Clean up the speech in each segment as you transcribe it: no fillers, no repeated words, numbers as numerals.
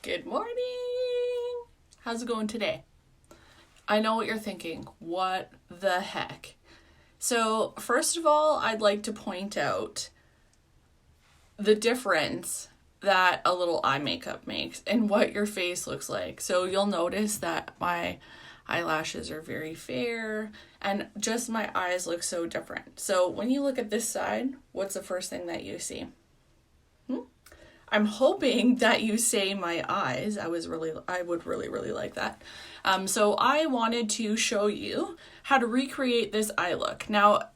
Good morning! How's it going today? I know what you're thinking. What the heck? So, first of all, I'd like to point out the difference that a little eye makeup makes and what your face looks like. So you'll notice that my eyelashes are very fair and just my eyes look so different. So when you look at this side, what's the first thing that you see? I'm hoping that you say my eyes. I would really like that. So I wanted to show you how to recreate this eye look. Now,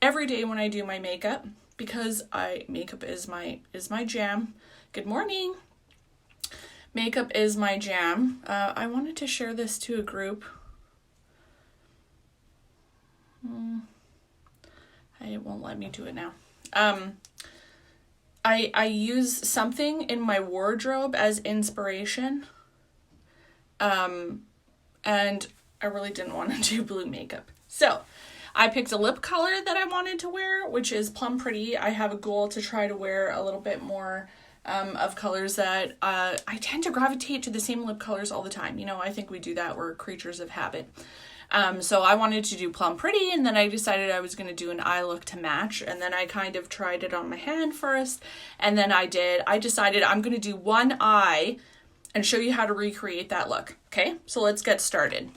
every day when I do my makeup, because makeup is my jam. Good morning. Makeup is my jam. I wanted to share this to a group. It won't let me do it now. I use something in my wardrobe as inspiration. And I really didn't want to do blue makeup. So I picked a lip color that I wanted to wear, which is Plum Pretty. I have a goal to try to wear a little bit more of colors that I tend to gravitate to the same lip colors all the time. You know, I think we do that. We're creatures of habit. So I wanted to do Plum Pretty, and then I decided I was going to do an eye look to match, and then I kind of tried it on my hand first, and then I decided I'm going to do one eye and show you how to recreate that look. Okay, so let's get started.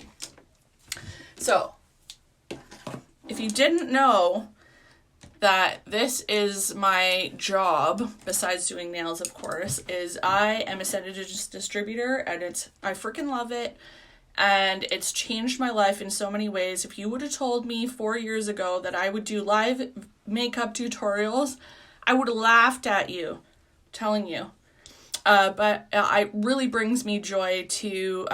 So if you didn't know that this is my job, besides doing nails, of course, is I am a Senators distributor, and I freaking love it. And it's changed my life in so many ways. If you would have told me 4 years ago that I would do live makeup tutorials, I would have laughed at you, I'm telling you. But it really brings me joy to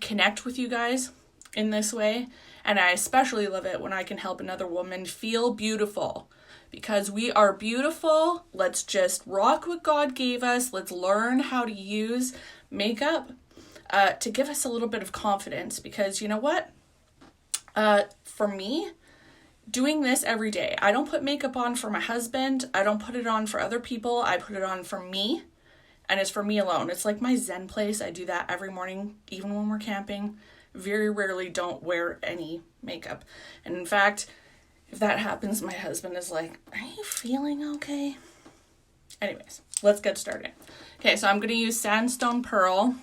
connect with you guys in this way. And I especially love it when I can help another woman feel beautiful. Because we are beautiful. Let's just rock what God gave us. Let's learn how to use makeup to give us a little bit of confidence, because you know what? For me, doing this every day, I don't put makeup on for my husband. I don't put it on for other people. I put it on for me, and it's for me alone. It's like my Zen place. I do that every morning, even when we're camping. Very rarely don't wear any makeup. And in fact, if that happens, my husband is like, "Are you feeling okay?" Anyways, let's get started. Okay, so I'm going to use Sandstone Pearl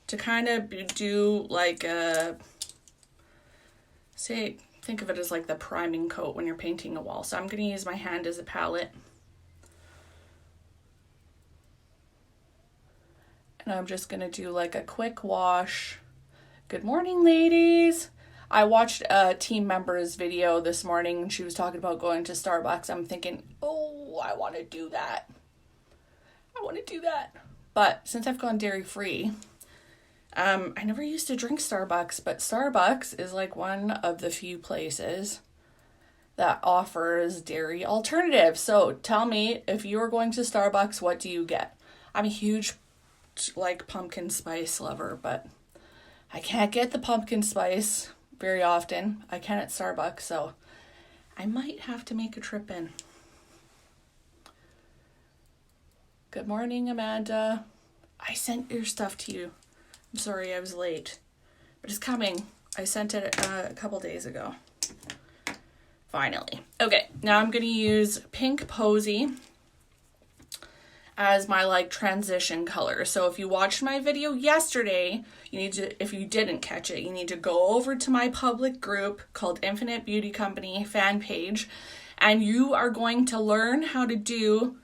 to kind of do like think of it as like the priming coat when you're painting a wall. So I'm going to use my hand as a palette. And I'm just going to do like a quick wash. Good morning, ladies. I watched a team member's video this morning and she was talking about going to Starbucks. I'm thinking, oh, I want to do that. But since I've gone dairy-free, I never used to drink Starbucks, but Starbucks is like one of the few places that offers dairy alternatives. So tell me, if you are going to Starbucks, what do you get? I'm a huge like pumpkin spice lover, but I can't get the pumpkin spice very often. I can at Starbucks, so I might have to make a trip in. Good morning, Amanda. I sent your stuff to you. I'm sorry I was late, but it's coming. I sent it a couple days ago. Finally. Okay, now I'm going to use Pink Posy as my like transition color. So if you watched my video yesterday, if you didn't catch it, you need to go over to my public group called Infinite Beauty Company fan page, and you are going to learn how to do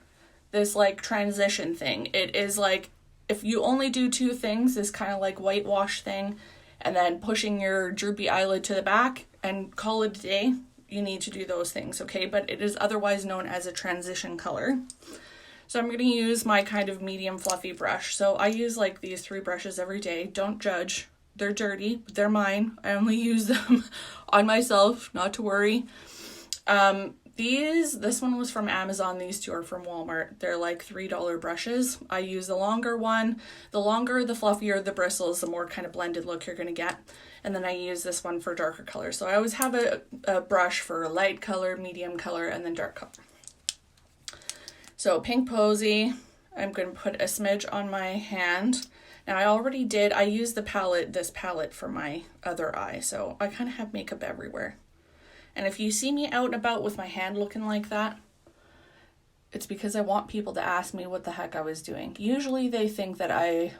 this like transition thing. It is like, if you only do two things, this kind of like whitewash thing, and then pushing your droopy eyelid to the back and call it a day, you need to do those things, okay? But it is otherwise known as a transition color. So I'm going to use my kind of medium fluffy brush. So I use like these 3 brushes every day. Don't judge. They're dirty, but they're mine. I only use them on myself, not to worry. This one was from Amazon. These 2 are from Walmart. They're like $3 brushes. I use the longer one. The longer, the fluffier the bristles, the more kind of blended look you're going to get. And then I use this one for darker color. So I always have a brush for light color, medium color, and then dark color. So Pink Posy, I'm going to put a smidge on my hand. Now I used this palette for my other eye, so I kind of have makeup everywhere. And if you see me out and about with my hand looking like that, it's because I want people to ask me what the heck I was doing. Usually they think that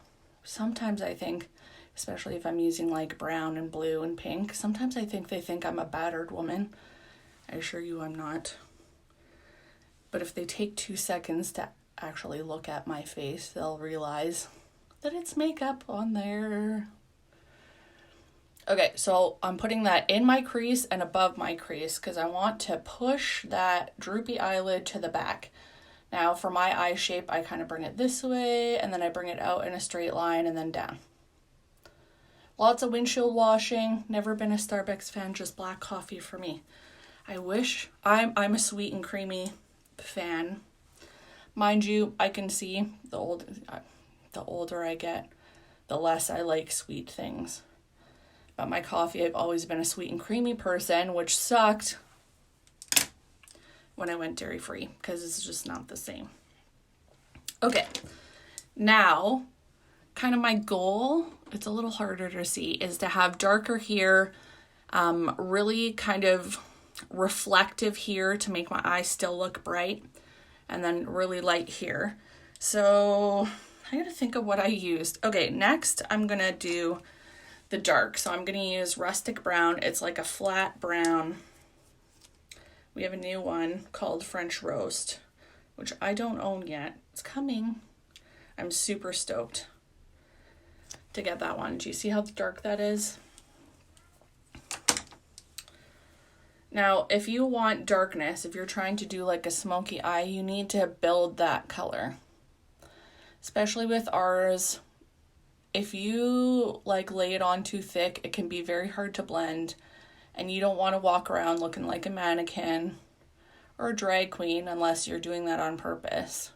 sometimes I think, especially if I'm using like brown and blue and pink, sometimes I think they think I'm a battered woman. I assure you I'm not. But if they take 2 seconds to actually look at my face, they'll realize that it's makeup on there. Okay, so I'm putting that in my crease and above my crease because I want to push that droopy eyelid to the back. Now for my eye shape, I kind of bring it this way and then I bring it out in a straight line and then down. Lots of windshield washing. Never been a Starbucks fan, just black coffee for me. I wish. I'm a sweet and creamy fan. Mind you, I can see the older I get, the less I like sweet things. But my coffee, I've always been a sweet and creamy person, which sucked when I went dairy-free because it's just not the same. Okay, now kind of my goal, it's a little harder to see, is to have darker here, really kind of reflective here to make my eyes still look bright, and then really light here. So I gotta think of what I used. Okay, next I'm gonna do the dark. So I'm going to use rustic brown. It's like a flat brown. We have a new one called French Roast, which I don't own yet. It's coming. I'm super stoked to get that one. Do you see how dark that is? Now, if you want darkness, if you're trying to do like a smoky eye, you need to build that color. Especially with ours. If you like lay it on too thick, it can be very hard to blend, and you don't want to walk around looking like a mannequin or a drag queen unless you're doing that on purpose.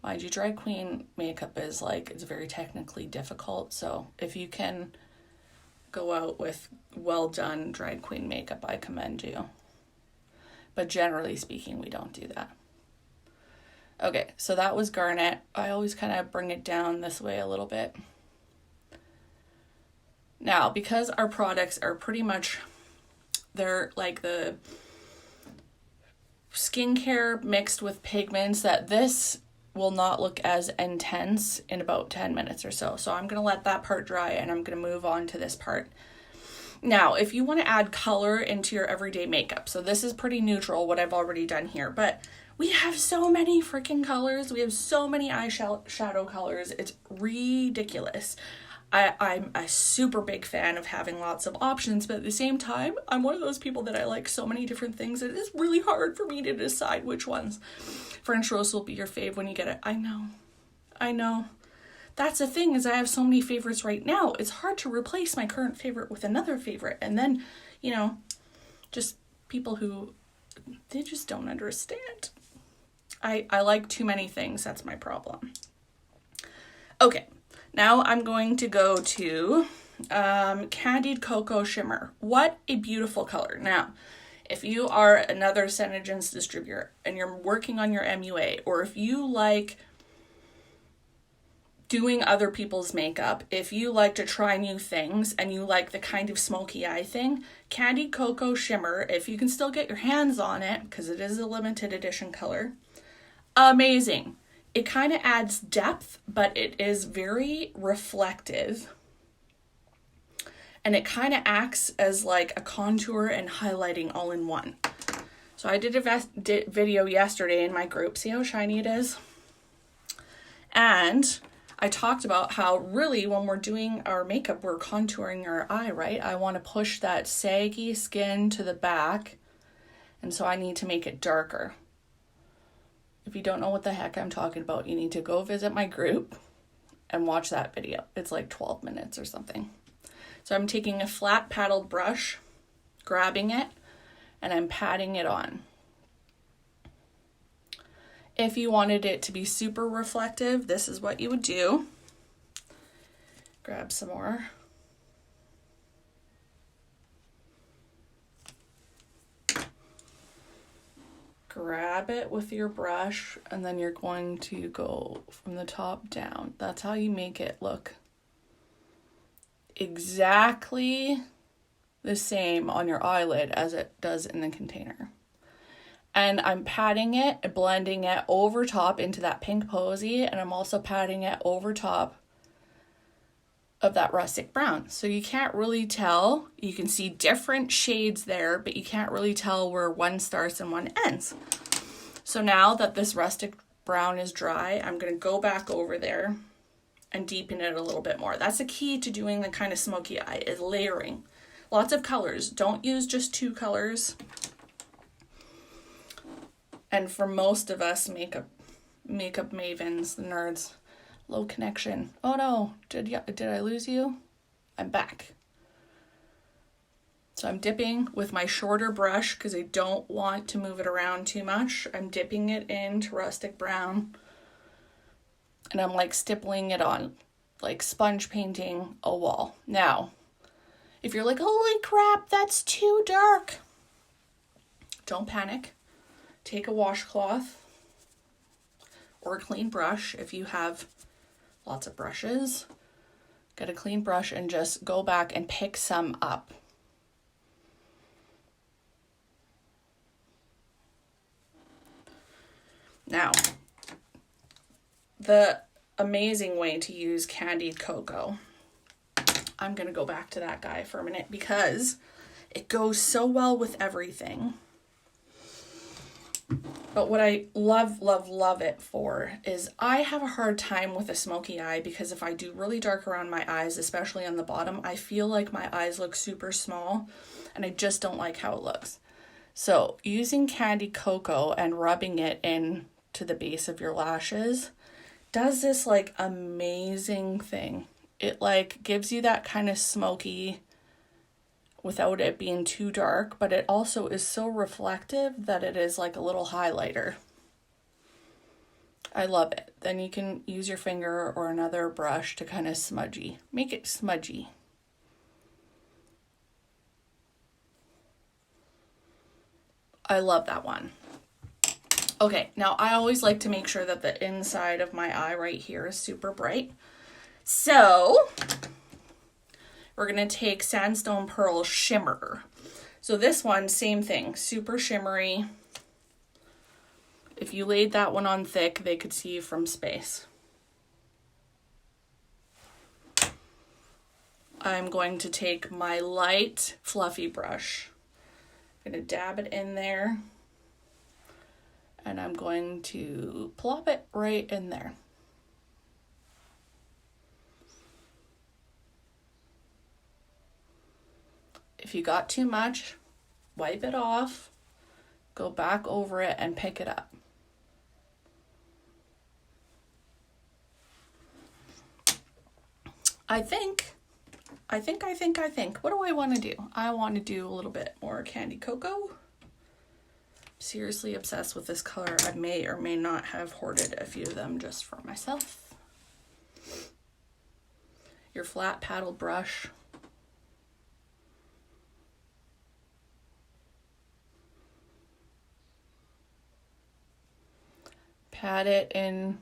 Mind you, drag queen makeup is it's very technically difficult, so if you can go out with well done drag queen makeup, I commend you. But generally speaking, we don't do that. Okay, so that was garnet. I always kind of bring it down this way a little bit. Now, because our products are pretty much, they're like the skincare mixed with pigments, that this will not look as intense in about 10 minutes or so. So I'm going to let that part dry and I'm going to move on to this part. Now, if you want to add color into your everyday makeup, so this is pretty neutral, what I've already done here, but we have so many freaking colors. We have so many eyeshadow colors. It's ridiculous. I'm a super big fan of having lots of options, but at the same time, I'm one of those people that I like so many different things. It is really hard for me to decide which ones. French Roast will be your fave when you get it. I know. That's the thing, is I have so many favorites right now. It's hard to replace my current favorite with another favorite. And then, just people who, they just don't understand. I like too many things. That's my problem. Okay. Now I'm going to go to Candied Cocoa Shimmer. What a beautiful color. Now, if you are another ShadowSense distributor and you're working on your MUA, or if you like doing other people's makeup, if you like to try new things and you like the kind of smoky eye thing, Candied Cocoa Shimmer, if you can still get your hands on it, because it is a limited edition color, amazing. It kind of adds depth, but it is very reflective. And it kind of acts as like a contour and highlighting all in one. So I did a video yesterday in my group. See how shiny it is? And I talked about how really when we're doing our makeup, we're contouring our eye, right? I want to push that saggy skin to the back. And so I need to make it darker. If you don't know what the heck I'm talking about, you need to go visit my group and watch that video. It's like 12 minutes or something. So I'm taking a flat paddled brush, grabbing it, and I'm patting it on. If you wanted it to be super reflective, this is what you would do. Grab some more. grab it with your brush, and then you're going to go from the top down. That's how you make it look exactly the same on your eyelid as it does in the container. And I'm patting it, blending it over top into that pink posy, and I'm also patting it over top of that rustic brown. So you can't really tell. You can see different shades there, but you can't really tell where one starts and one ends. So now that this rustic brown is dry, I'm going to go back over there and deepen it a little bit more. That's the key to doing the kind of smoky eye, is layering. Lots of colors. Don't use just 2 colors. And for most of us makeup mavens, the nerds, low connection. Oh no, did I lose you? I'm back. So I'm dipping with my shorter brush because I don't want to move it around too much. I'm dipping it into rustic brown, and I'm like stippling it on, like sponge painting a wall. Now, if you're like, holy crap, that's too dark, don't panic. Take a washcloth or a clean brush if you have lots of brushes. Get a clean brush and just go back and pick some up. Now, the amazing way to use candied cocoa. I'm going to go back to that guy for a minute because it goes so well with everything. But what I love it for is I have a hard time with a smoky eye because if I do really dark around my eyes, especially on the bottom, I feel like my eyes look super small and I just don't like how it looks. So using candied cocoa and rubbing it in to the base of your lashes does this like amazing thing. It like gives you that kind of smoky without it being too dark, but it also is so reflective that it is like a little highlighter. I love it. Then you can use your finger or another brush to kind of make it smudgy. I love that one. Okay, now I always like to make sure that the inside of my eye right here is super bright. So we're going to take Sandstone Pearl Shimmer. So this one, same thing, super shimmery. If you laid that one on thick, they could see you from space. I'm going to take my light, fluffy brush. I'm going to dab it in there. And I'm going to plop it right in there. If you got too much, wipe it off, go back over it and pick it up. I think. What do I want to do? I want to do a little bit more candy cocoa. Seriously obsessed with this color. I may or may not have hoarded a few of them just for myself. Your flat paddle brush. Pat it in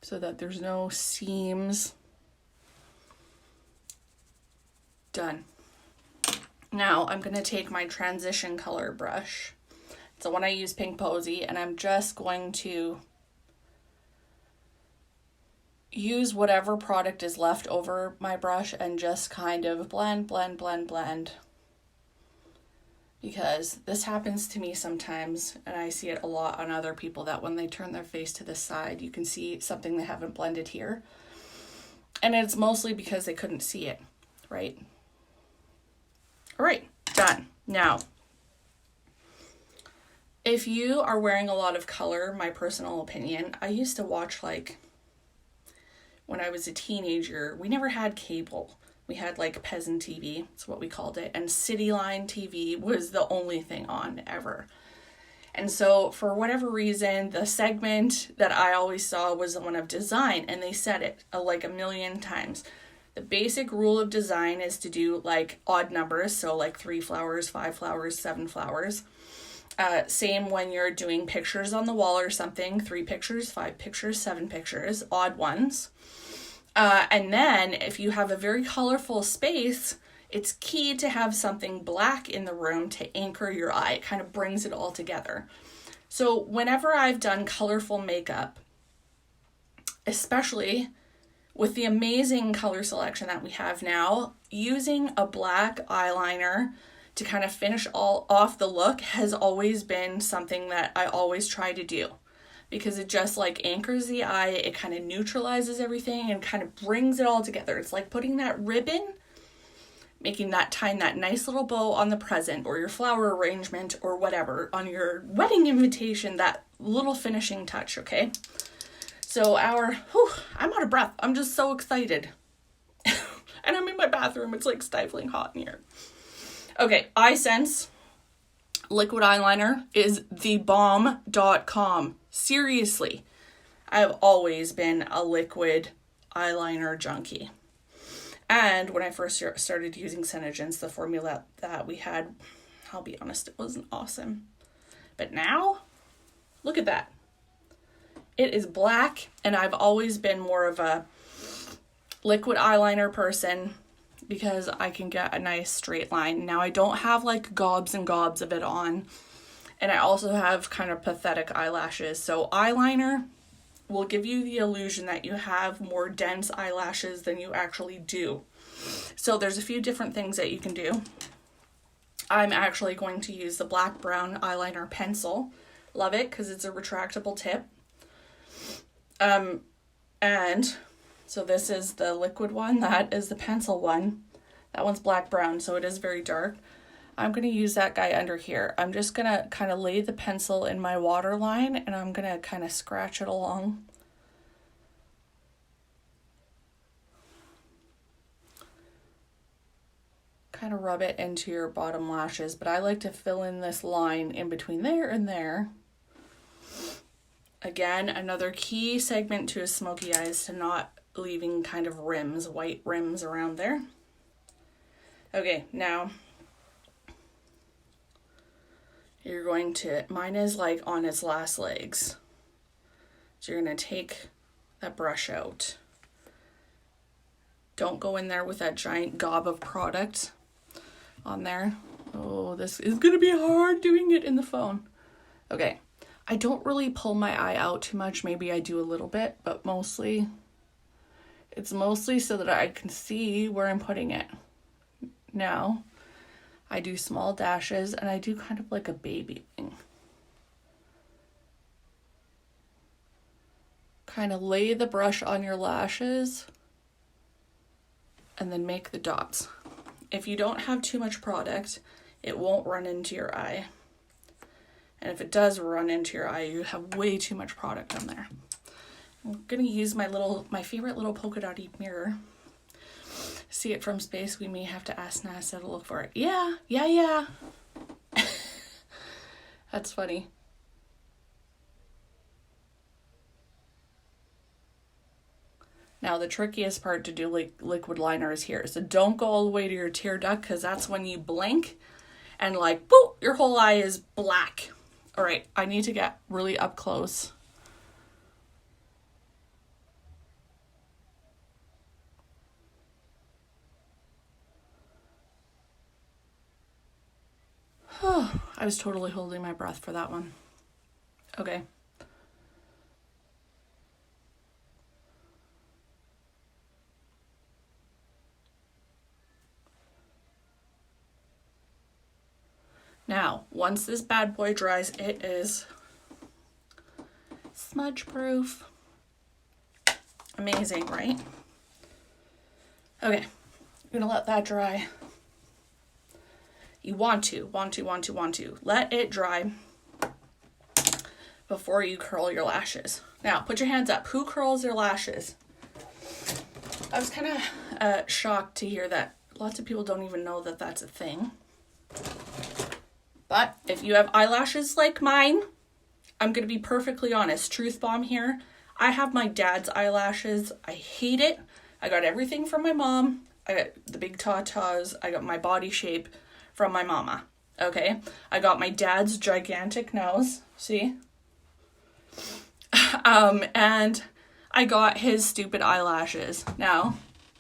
so that there's no seams. Done. Now I'm going to take my transition color brush. It's the one I use, Pink Posy, and I'm just going to use whatever product is left over my brush and just kind of blend. Because this happens to me sometimes, and I see it a lot on other people, that when they turn their face to the side, you can see something they haven't blended here. And it's mostly because they couldn't see it, right? All right, done. Now, if you are wearing a lot of color, my personal opinion, I used to watch, like, when I was a teenager, we never had cable. We had like peasant TV, that's what we called it, and Cityline TV was the only thing on ever. And so for whatever reason, the segment that I always saw was the one of design, and they said it like a million times. The basic rule of design is to do like odd numbers, so like 3 flowers, 5 flowers, 7 flowers. Same when you're doing pictures on the wall or something, 3 pictures, 5 pictures, 7 pictures, odd ones. And then if you have a very colorful space, it's key to have something black in the room to anchor your eye. It kind of brings it all together. So whenever I've done colorful makeup, especially with the amazing color selection that we have now, using a black eyeliner to kind of finish all off the look has always been something that I always try to do, because it just like anchors the eye, it kind of neutralizes everything and kind of brings it all together. It's like putting that ribbon, tying that nice little bow on the present or your flower arrangement or whatever on your wedding invitation, that little finishing touch, okay? So I'm out of breath. I'm just so excited. And I'm in my bathroom. It's like stifling hot in here. Okay, iSense liquid eyeliner is thebomb.com. Seriously, I've always been a liquid eyeliner junkie. And when I first started using Synergens, the formula that we had, I'll be honest, it wasn't awesome. But now, look at that. It is black, and I've always been more of a liquid eyeliner person because I can get a nice straight line. Now I don't have like gobs and gobs of it on, and I also have kind of pathetic eyelashes. So eyeliner will give you the illusion that you have more dense eyelashes than you actually do. So there's a few different things that you can do. I'm actually going to use the black brown eyeliner pencil. Love it because it's a retractable tip. And so this is the liquid one, that is the pencil one. That one's black brown, so it is very dark. I'm going to use that guy under here. I'm just going to kind of lay the pencil in my waterline, and I'm going to kind of scratch it along. Kind of rub it into your bottom lashes, but I like to fill in this line in between there and there. Again, another key segment to a smoky eye is to not leaving kind of rims, white rims around there. Okay, now you're going to, mine is like on its last legs. So you're going to take that brush out. Don't go in there with that giant gob of product on there. Oh, this is going to be hard doing it in the phone. Okay. I don't really pull my eye out too much. Maybe I do a little bit, but it's mostly so that I can see where I'm putting it. Now, I do small dashes, and I do kind of like a baby thing. Kind of lay the brush on your lashes, and then make the dots. If you don't have too much product, it won't run into your eye. And if it does run into your eye, you have way too much product on there. I'm going to use my favorite little polka dotty mirror. See it from space. We may have to ask NASA to look for it. Yeah. That's funny. Now the trickiest part to do liquid liner is here. So don't go all the way to your tear duct, because that's when you blink and like, boop, your whole eye is black. All right, I need to get really up close. I was totally holding my breath for that one. Okay. Now, once this bad boy dries, it is smudge proof. Amazing, right? Okay, I'm gonna let that dry. You want to let it dry before you curl your lashes. Now, put your hands up. Who curls their lashes? I was kind of shocked to hear that lots of people don't even know that that's a thing. But if you have eyelashes like mine, I'm going to be perfectly honest. Truth bomb here. I have my dad's eyelashes. I hate it. I got everything from my mom. I got the big tatas. I got my body shape from my mama. Okay, I got my dad's gigantic nose, see? And I got his stupid eyelashes. Now,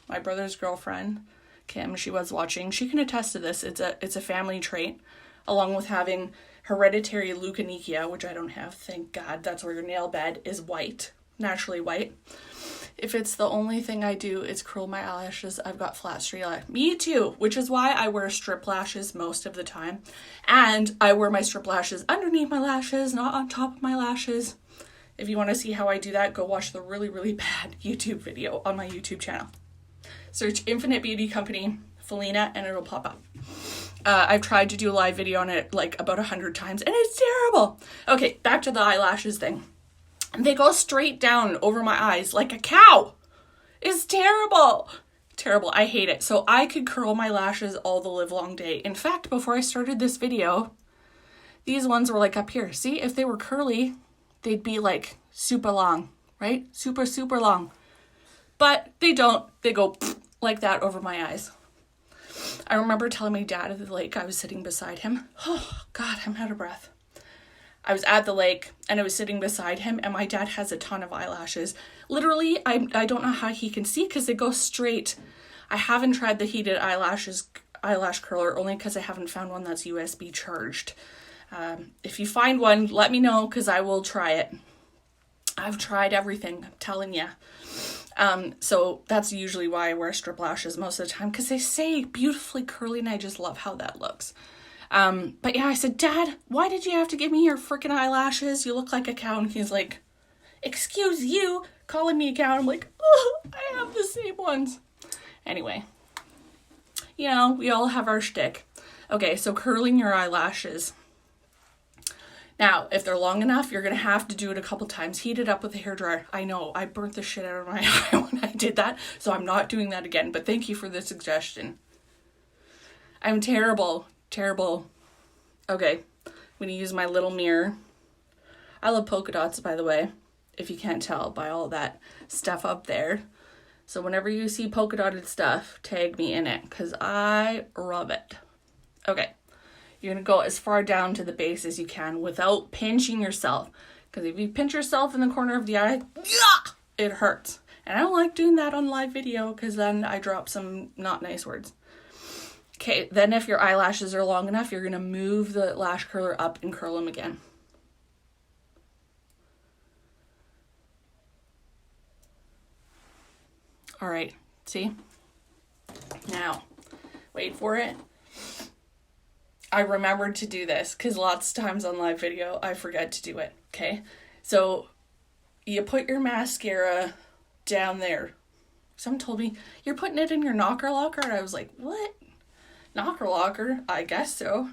my brother's girlfriend, Kim, she was watching, she can attest to this. It's a family trait, along with having hereditary leukonychia, which I don't have, thank God. That's where your nail bed is white, naturally white. If it's the only thing I do is curl my eyelashes, I've got flat straight eyelashes. Me too, which is why I wear strip lashes most of the time. And I wear my strip lashes underneath my lashes, not on top of my lashes. If you want to see how I do that, go watch the really, really bad YouTube video on my YouTube channel. Search Infinite Beauty Company, Felina, and it'll pop up. I've tried to do a live video on it like about 100 times, and it's terrible. Okay, back to the eyelashes thing. They go straight down over my eyes like a cow. It's terrible. Terrible. I hate it. So I could curl my lashes all the live long day. In fact, before I started this video, these ones were like up here. See, if they were curly, they'd be like super long, right? Super, super long. But they don't. They go like that over my eyes. I remember telling my dad at the lake, I was sitting beside him. Oh, God, I'm out of breath. I was at the lake and I was sitting beside him, and my dad has a ton of eyelashes. Literally, I don't know how he can see because they go straight. I haven't tried the heated eyelash curler only because I haven't found one that's USB charged. If you find one, let me know because I will try it. I've tried everything, I'm telling you. So that's usually why I wear strip lashes most of the time, because they say beautifully curly and I just love how that looks. But yeah, I said, Dad, why did you have to give me your freaking eyelashes? You look like a cow. And he's like, excuse you, calling me a cow. I'm like, oh, I have the same ones. Anyway, you know, we all have our shtick. Okay, so curling your eyelashes. Now, if they're long enough, you're going to have to do it a couple times. Heat it up with a hairdryer. I know, I burnt the shit out of my eye when I did that, so I'm not doing that again. But thank you for the suggestion. I'm terrible. Terrible. Okay, I'm going to use my little mirror. I love polka dots, by the way, if you can't tell by all that stuff up there. So whenever you see polka dotted stuff, tag me in it, because I love it. Okay, you're going to go as far down to the base as you can without pinching yourself. Because if you pinch yourself in the corner of the eye, it hurts. And I don't like doing that on live video, because then I drop some not nice words. Okay, then if your eyelashes are long enough, you're going to move the lash curler up and curl them again. All right, see? Now, wait for it. I remembered to do this because lots of times on live video, I forget to do it, okay? So, you put your mascara down there. Someone told me, you're putting it in your knocker locker? And I was like, what? Knocker locker? I guess so.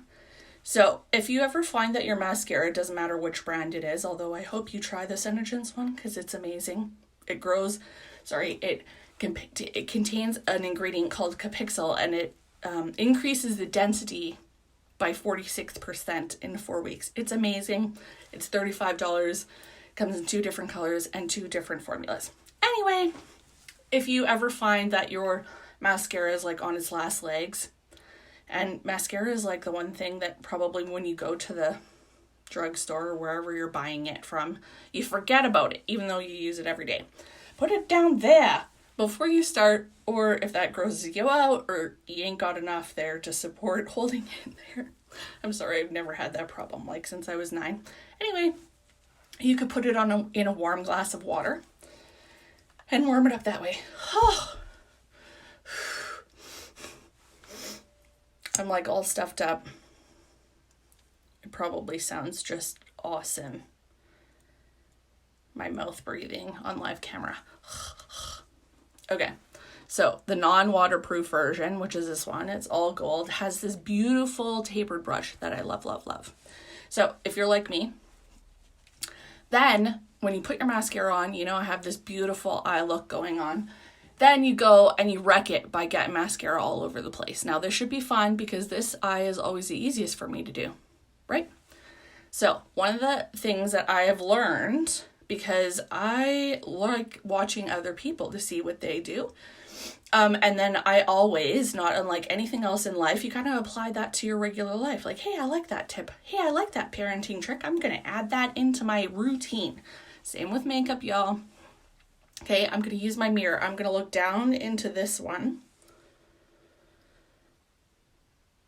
So, if you ever find that your mascara, doesn't matter which brand it is, although I hope you try the Senegence one because it's amazing. It contains an ingredient called Capixyl, and it increases the density by 46% in 4 weeks. It's amazing. It's $35. Comes in 2 different colors and 2 different formulas. Anyway, if you ever find that your mascara is like on its last legs, and mascara is like the one thing that probably when you go to the drugstore or wherever you're buying it from, you forget about it, even though you use it every day. Put it down there before you start, or if that grosses you out, or you ain't got enough there to support holding it there. I'm sorry, I've never had that problem, like since I was 9. Anyway, you could put it on in a warm glass of water and warm it up that way. Oh. I'm like all stuffed up. It probably sounds just awesome. My mouth breathing on live camera. Okay, so the non-waterproof version, which is this one, it's all gold, has this beautiful tapered brush that I love, love, love. So if you're like me, then when you put your mascara on, you know I have this beautiful eye look going on. Then you go and you wreck it by getting mascara all over the place. Now this should be fun because this eye is always the easiest for me to do, right? So one of the things that I have learned, because I like watching other people to see what they do. And then I always, not unlike anything else in life, you kind of apply that to your regular life. Like, hey, I like that tip. Hey, I like that parenting trick. I'm going to add that into my routine. Same with makeup, y'all. Okay, I'm going to use my mirror. I'm going to look down into this one.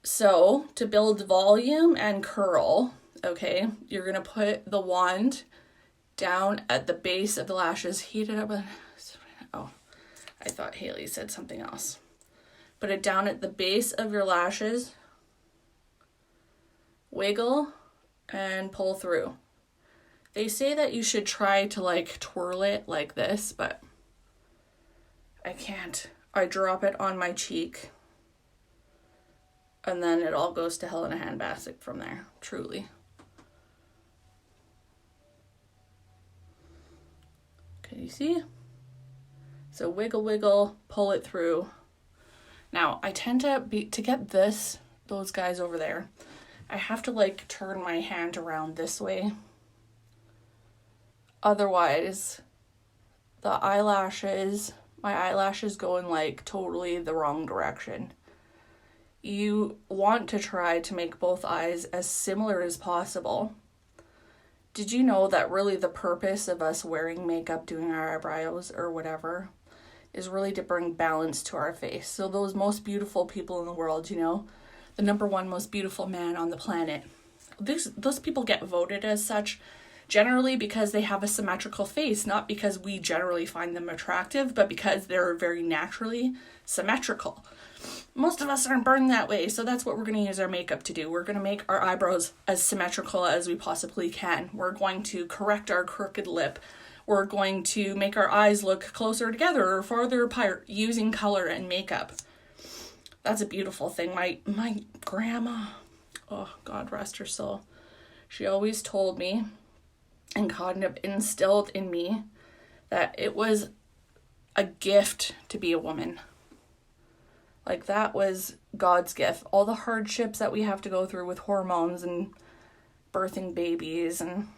So, to build volume and curl, okay, you're going to put the wand down at the base of the lashes. Heat it up. Oh, I thought Haley said something else. Put it down at the base of your lashes. Wiggle and pull through. They say that you should try to like twirl it like this, but I can't. I drop it on my cheek. And then it all goes to hell in a handbasket from there, truly. Can you see? So wiggle, wiggle, pull it through. Now, I tend to get those guys over there, I have to like turn my hand around this way. Otherwise, my eyelashes go in like totally the wrong direction. You want to try to make both eyes as similar as possible. Did you know that really the purpose of us wearing makeup, doing our eyebrows or whatever, is really to bring balance to our face? So those most beautiful people in the world, you know, the number one most beautiful man on the planet, those people get voted as such generally because they have a symmetrical face, not because we generally find them attractive, but because they're very naturally symmetrical. Most of us aren't born that way, so that's what we're going to use our makeup to do. We're going to make our eyebrows as symmetrical as we possibly can. We're going to correct our crooked lip. We're going to make our eyes look closer together or farther apart using color and makeup. That's a beautiful thing. My grandma, oh, God rest her soul, she always told me and kind of instilled in me that it was a gift to be a woman. Like, that was God's gift. All the hardships that we have to go through with hormones and birthing babies and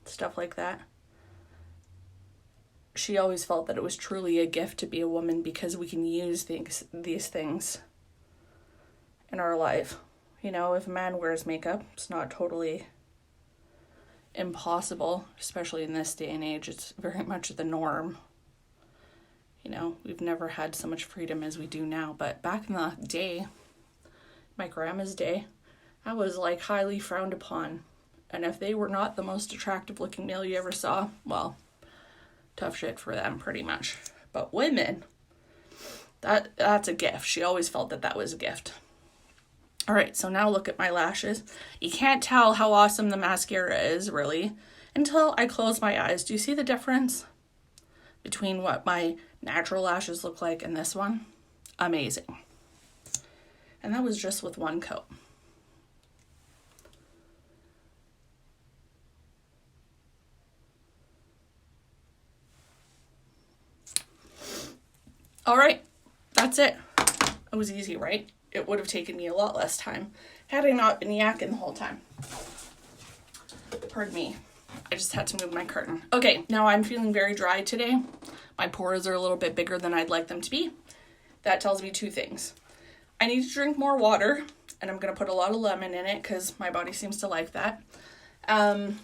stuff like that. She always felt that it was truly a gift to be a woman because we can use these things in our life. You know, if a man wears makeup, it's not totally impossible, especially in this day and age. It's very much the norm. You know, we've never had so much freedom as we do now. But back in the day, my grandma's day, that was like highly frowned upon. And if they were not the most attractive looking male you ever saw, well, tough shit for them pretty much. But women, that's a gift. She always felt that was a gift. All right, so now look at my lashes. You can't tell how awesome the mascara is, really, until I close my eyes. Do you see the difference between what my natural lashes look like and this one? Amazing. And that was just with one coat. All right, that's it. It was easy, right? It would have taken me a lot less time had I not been yakking the whole time. Pardon me. I just had to move my curtain. Okay, now I'm feeling very dry today. My pores are a little bit bigger than I'd like them to be. That tells me two things. I need to drink more water, and I'm going to put a lot of lemon in it because my body seems to like that. And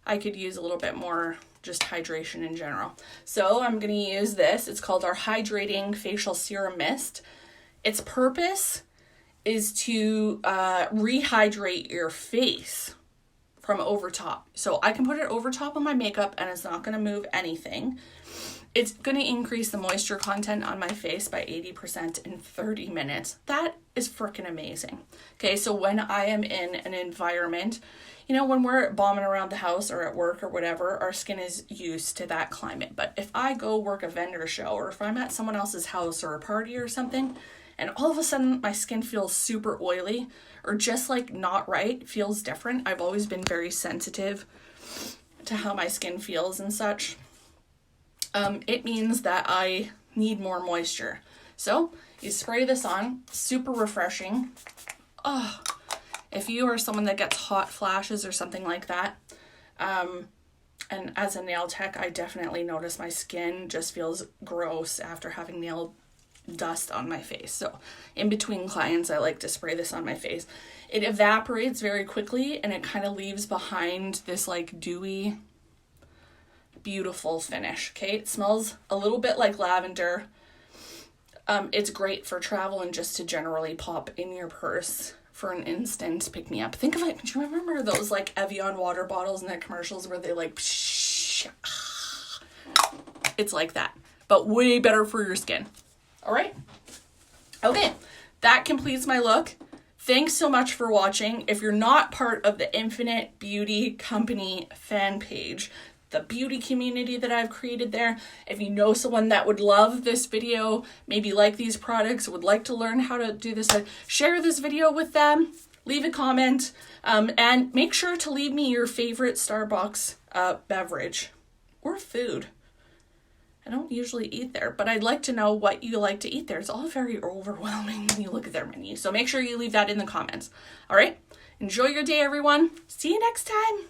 I could use a little bit more just hydration in general. So I'm going to use this. It's called our Hydrating Facial Serum Mist. Its purpose is to rehydrate your face from over top. So I can put it over top of my makeup and it's not going to move anything. It's going to increase the moisture content on my face by 80% in 30 minutes. That is freaking amazing. Okay, so when I am in an environment, you know, when we're bombing around the house or at work or whatever, our skin is used to that climate. But if I go work a vendor show or if I'm at someone else's house or a party or something, and all of a sudden my skin feels super oily or just like not right, feels different. I've always been very sensitive to how my skin feels and such. It means that I need more moisture. So you spray this on, super refreshing. Oh, if you are someone that gets hot flashes or something like that, And as a nail tech, I definitely notice my skin just feels gross after having nail dust on my face. So in between clients, I like to spray this on my face. It evaporates very quickly and it kind of leaves behind this like dewy, beautiful finish. Okay, it smells a little bit like lavender. It's great for travel and just to generally pop in your purse for an instant pick me up. Think of it. Do you remember those like Evian water bottles in the commercials where they like, psh, it's like that, but way better for your skin. All right. Okay. That completes my look. Thanks so much for watching. If you're not part of the Infinite Beauty Company fan page, the beauty community that I've created there, if you know someone that would love this video, maybe like these products, would like to learn how to do this, share this video with them, leave a comment, and make sure to leave me your favorite Starbucks beverage or food. I don't usually eat there, but I'd like to know what you like to eat there. It's all very overwhelming when you look at their menu. So make sure you leave that in the comments. All right. Enjoy your day, everyone. See you next time.